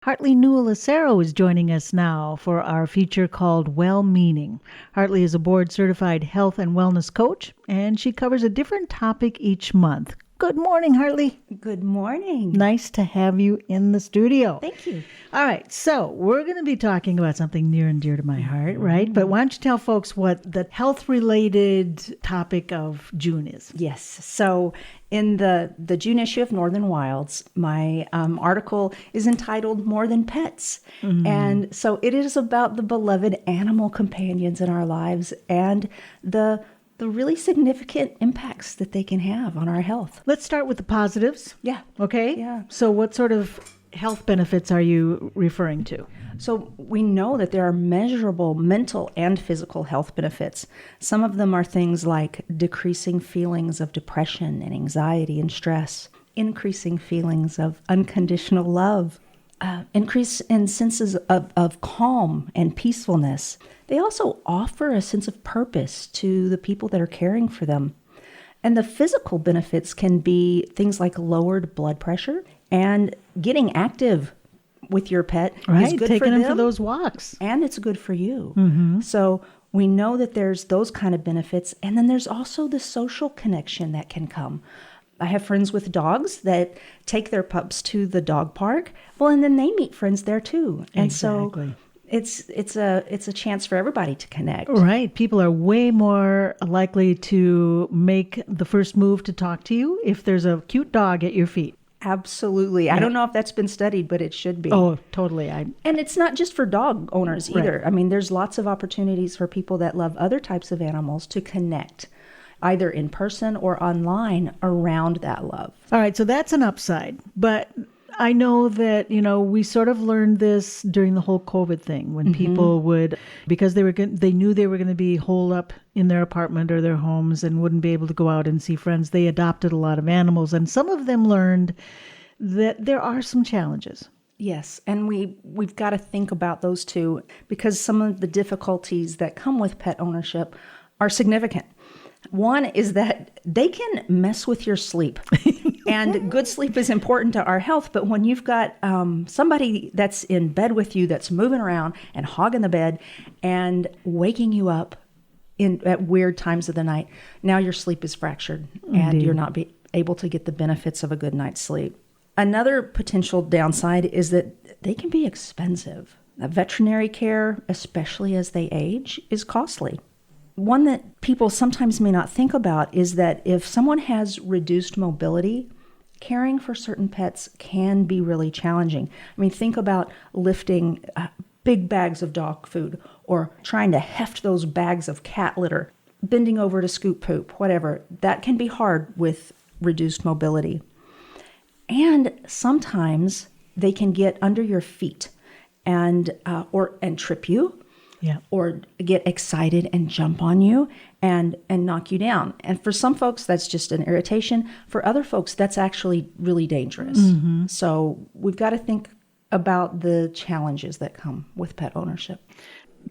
Hartley Newell-Acero is joining us now for our feature called Well-Meaning. Hartley is a board-certified health and wellness coach, and she covers a different topic each month. Good morning, Hartley. Good morning. Nice to have you in the studio. Thank you. All right, so we're going to be talking about something near and dear to my heart, right? But why don't you tell folks what the health-related topic of June is? Yes. So in the June issue of Northern Wilds, my article is entitled More Than Pets. And so it is about the beloved animal companions in our lives and the really significant impacts that they can have on our health. Let's start with the positives. Yeah. Okay? Yeah. So what sort of health benefits are you referring to? So we know that there are measurable mental and physical health benefits. Some of them are things like decreasing feelings of depression and anxiety and stress, increasing feelings of unconditional love, increase in senses of calm and peacefulness. They also offer a sense of purpose to the people that are caring for them. And the physical benefits can be things like lowered blood pressure and getting active with your pet is good taking for them them for those walks. and it's good for you. So we know that there's those kind of benefits. And then there's also the social connection that can come. I have friends with dogs that take their pups to the dog park. Well, and then they meet friends there too. And Exactly. so it's a chance for everybody to connect. Right. People are way more likely to make the first move to talk to you if there's a cute dog at your feet. Absolutely. I don't know if that's been studied, but it should be. Oh, totally. And it's not just for dog owners either. Right. I mean, there's lots of opportunities for people that love other types of animals to connect, either in person or online, around that love. All right. So that's an upside. But I know that, we sort of learned this during the whole COVID thing when people would, because they knew they were going to be holed up in their apartment or their homes and wouldn't be able to go out and see friends. They adopted a lot of animals, and some of them learned that there are some challenges. Yes, and we've got to think about those too, because some of the difficulties that come with pet ownership are significant. One is that they can mess with your sleep. And good sleep is important to our health, but when you've got somebody that's in bed with you that's moving around and hogging the bed and waking you up at weird times of the night, now your sleep is fractured and you're not able to get the benefits of a good night's sleep. Another potential downside is that they can be expensive. Veterinary care, especially as they age, is costly. One that people sometimes may not think about is that if someone has reduced mobility, caring for certain pets can be really challenging. I mean, think about lifting big bags of dog food or trying to heft those bags of cat litter, bending over to scoop poop, whatever. That can be hard with reduced mobility. And sometimes they can get under your feet and trip you. Yeah. Or get excited and jump on you and knock you down. And for some folks, that's just an irritation. For other folks, that's actually really dangerous. So we've got to think about the challenges that come with pet ownership.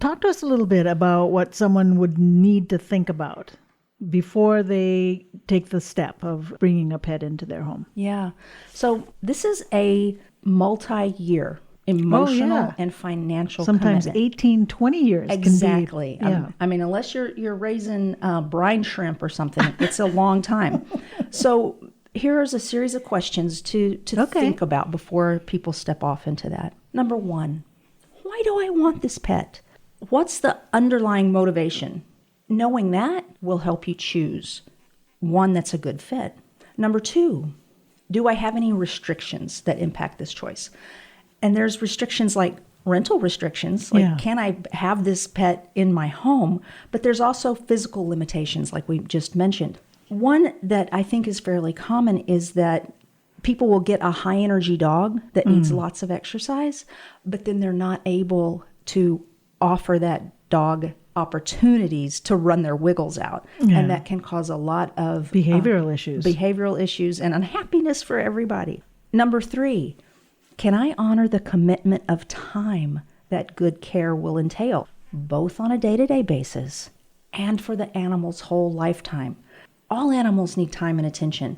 Talk to us a little bit about what someone would need to think about before they take the step of bringing a pet into their home. Yeah. So this is a multi-year emotional and financial sometimes commitment. 18, 20 years. Exactly. Can be, yeah. I mean, unless you're raising brine shrimp or something, it's a long time. So here's a series of questions to think about before people step off into that. Number one, why do I want this pet? What's the underlying motivation? Knowing that will help you choose one that's a good fit. Number two, do I have any restrictions that impact this choice? And there's restrictions like rental restrictions, like can I have this pet in my home? But there's also physical limitations like we just mentioned. One that I think is fairly common is that people will get a high energy dog that needs lots of exercise, but then they're not able to offer that dog opportunities to run their wiggles out. Yeah. And that can cause a lot of Behavioral issues and unhappiness for everybody. Number three, can I honor the commitment of time that good care will entail, both on a day-to-day basis and for the animal's whole lifetime? All animals need time and attention,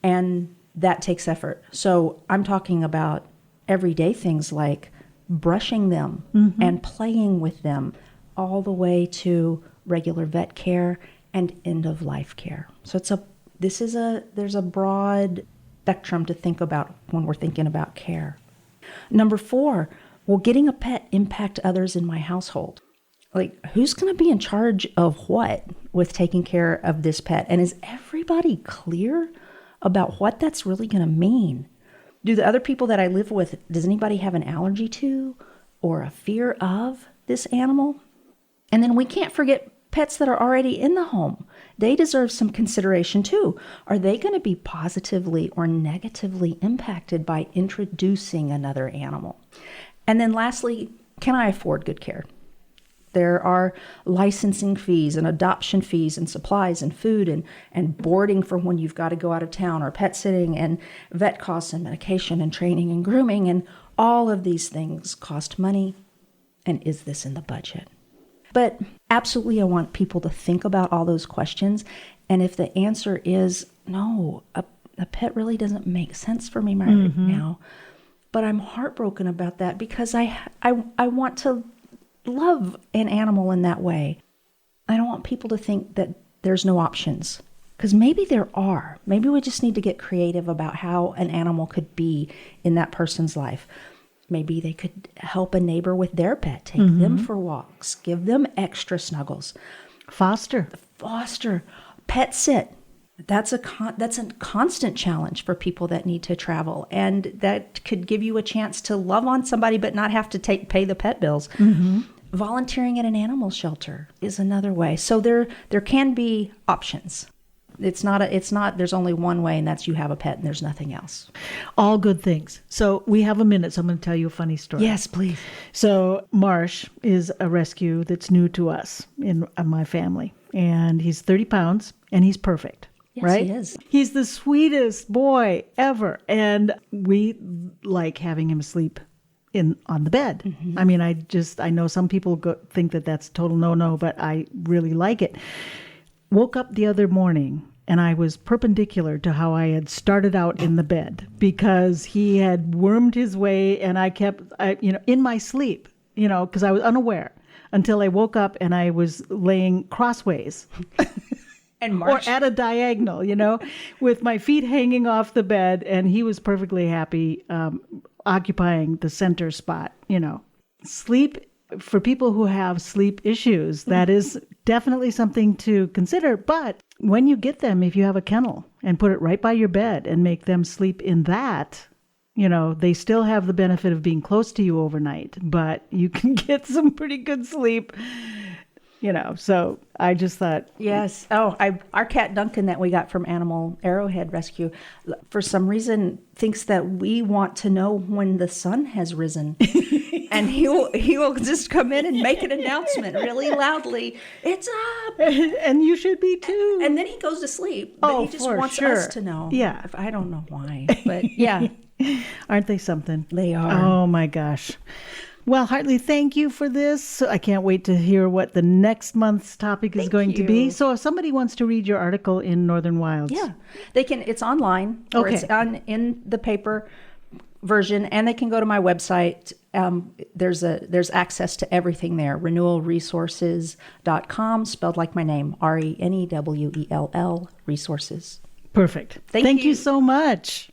and that takes effort. So I'm talking about everyday things like brushing them and playing with them, all the way to regular vet care and end-of-life care. So there's a broad spectrum to think about when we're thinking about care. Number 4, will getting a pet impact others in my household? Like, who's going to be in charge of what with taking care of this pet? And is everybody clear about what that's really going to mean? Do the other people that I live with, does anybody have an allergy to or a fear of this animal? And then we can't forget pets that are already in the home. They deserve some consideration too. Are they going to be positively or negatively impacted by introducing another animal? And then lastly, can I afford good care? There are licensing fees and adoption fees and supplies and food and boarding for when you've got to go out of town, or pet sitting and vet costs and medication and training and grooming. And all of these things cost money. And is this in the budget? But absolutely, I want people to think about all those questions. And if the answer is no, a pet really doesn't make sense for me right now, but I'm heartbroken about that because I want to love an animal in that way. I don't want people to think that there's no options, because maybe there are. Maybe we just need to get creative about how an animal could be in that person's life. Maybe they could help a neighbor with their pet, take them for walks, give them extra snuggles. Foster, pet sit. That's a constant challenge for people that need to travel, and that could give you a chance to love on somebody but not have to pay the pet bills. Volunteering at an animal shelter is another way. So there can be options. It's not there's only one way, and that's you have a pet and there's nothing else. All good things. So we have a minute, so I'm going to tell you a funny story. Yes, please. So Marsh is a rescue that's new to us in my family, and he's 30 pounds and he's perfect. Yes, right? he is. He's the sweetest boy ever. And we like having him sleep on the bed. I mean, I know some people think that that's a total no-no, but I really like it. Woke up the other morning and I was perpendicular to how I had started out in the bed, because he had wormed his way, and I kept, in my sleep, because I was unaware until I woke up and I was laying crossways. Or at a diagonal, with my feet hanging off the bed, and he was perfectly happy occupying the center spot. Sleep, for people who have sleep issues, that is definitely something to consider. But when you get them, if you have a kennel and put it right by your bed and make them sleep in that, they still have the benefit of being close to you overnight, but you can get some pretty good sleep. So I just thought. Yes. Our cat Duncan that we got from Animal Arrowhead Rescue, for some reason, thinks that we want to know when the sun has risen. And he will just come in and make an announcement really loudly. It's up. And you should be too. And then he goes to sleep. But he just wants us to know. Yeah. I don't know why. But yeah. Aren't they something? They are. Oh my gosh. Well, Hartley, thank you for this. I can't wait to hear what the next month's topic is going to be. So if somebody wants to read your article in Northern Wilds. Yeah, they can. It's online, or it's in the paper version, and they can go to my website. There's access to everything there. renewalresources.com, spelled like my name, RENEWELL resources. Perfect. Thank you so much.